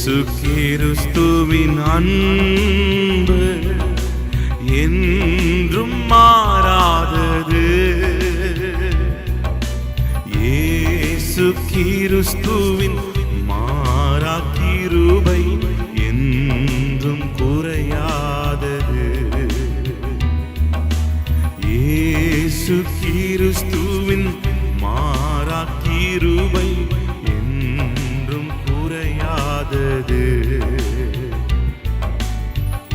இயேசு கிறிஸ்துவின் அன்பு என்றும் மாறாதது. இயேசு கிறிஸ்துவின் மாறா கிருபை என்றும் குறையாதது. இயேசு கிறிஸ்துவின் மாறா கிருபை என்றும் குறையாதது.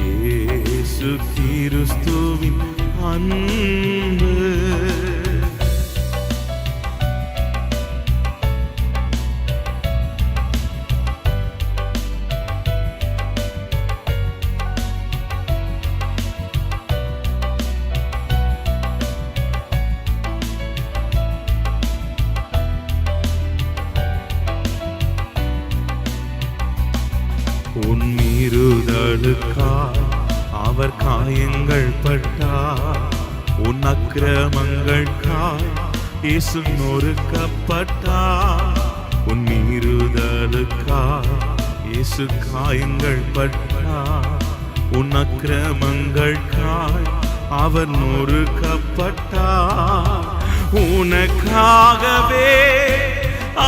இயேசு கிறிஸ்துவின் அன்பு உன் மீறுதலுக்காய் அவர் காயங்கள் பட்டார். உன் அக்கிரமங்களுக்காய் இயேசு நொறுக்கப்பட்டார். உன் மீறுதலுக்காய் இயேசு காயங்கள் பட்டார். உன் அக்கிரமங்களுக்காய் அவர் நொறுக்கப்பட்டார். உனக்காகவே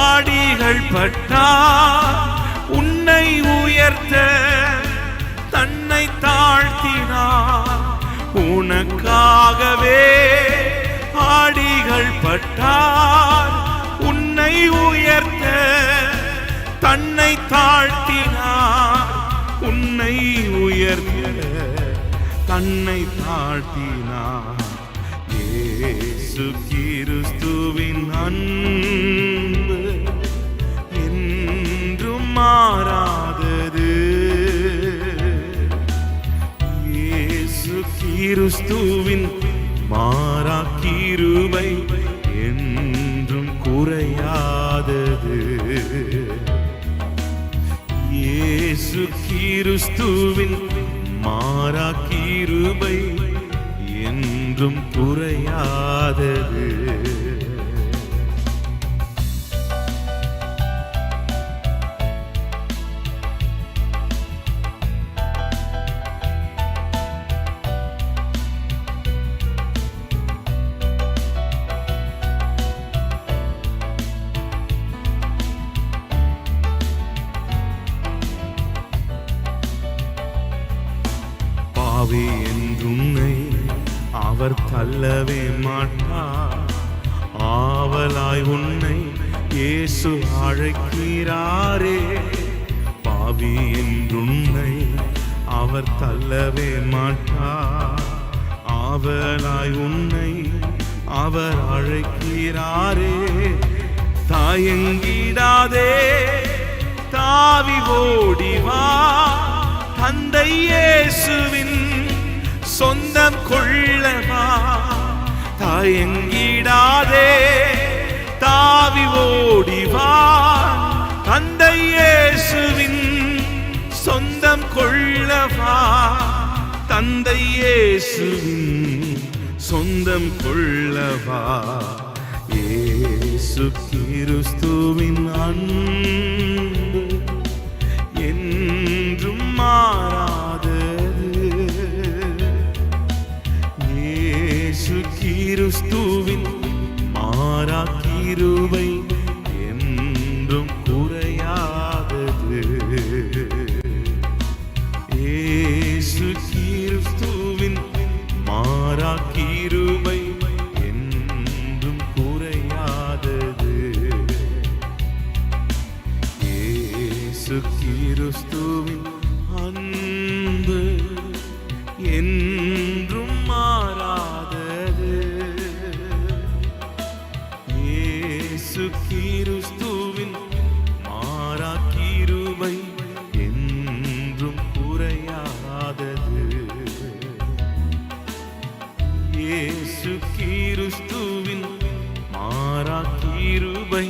ஆடிகள் பட்டார். உன்னை உயர்த்த தன்னை தாழ்த்தினார். உனக்காகவே ஆடிகள் பட்டார். உன்னை உயர்த்த தன்னை தாழ்த்தினார். உன்னை உயர்த்த தன்னை தாழ்த்தினார். இயேசு கிறிஸ்துவின் அன்பு மாறாதது. இயேசு கிறிஸ்துவின் மாறா கிருபை என்றும் குறையாதது. இயேசு கிறிஸ்துவின் மாறா கிருபை என்றும் குறையாதது. பாவி என்றுன்னை அவர் தள்ளவே மாட்டார். ஆவலாய் உன்னை இயேசு அழைக்கிறாரே. பாவி என்றுன்னை அவர் தள்ளவே மாட்டார். ஆவலாய் உன்னை அவர் அழைக்கிறாரே. தாயங்கிடாதே, தாவி ஓடிவா. தந்தை இயேசுவின் சொந்தம் கொள்ளவா. தயங்கிடாதே, தாவி ஓடிவா. தந்தை இயேசுவின் சொந்தம் கொள்ளவா. தந்தை இயேசுவின் சொந்தம் கொள்ளவா. இயேசு கிறிஸ்துவின் அன்பு என்றும் மாறாதது. இயேசு கிறிஸ்துவின் மாறா கிருபை என்றும் குறையாதது. இயேசு கிறிஸ்துவின் மாறா கிருபை என்றும் குறையாதது. இயேசு கிறிஸ்துவின் அன்பு என்றும் மாறாதது. இயேசு கிறிஸ்துவின் மாறா கிருபை என்றும் குறையாதது. இயேசு கிறிஸ்துவின் மாறா கிருபை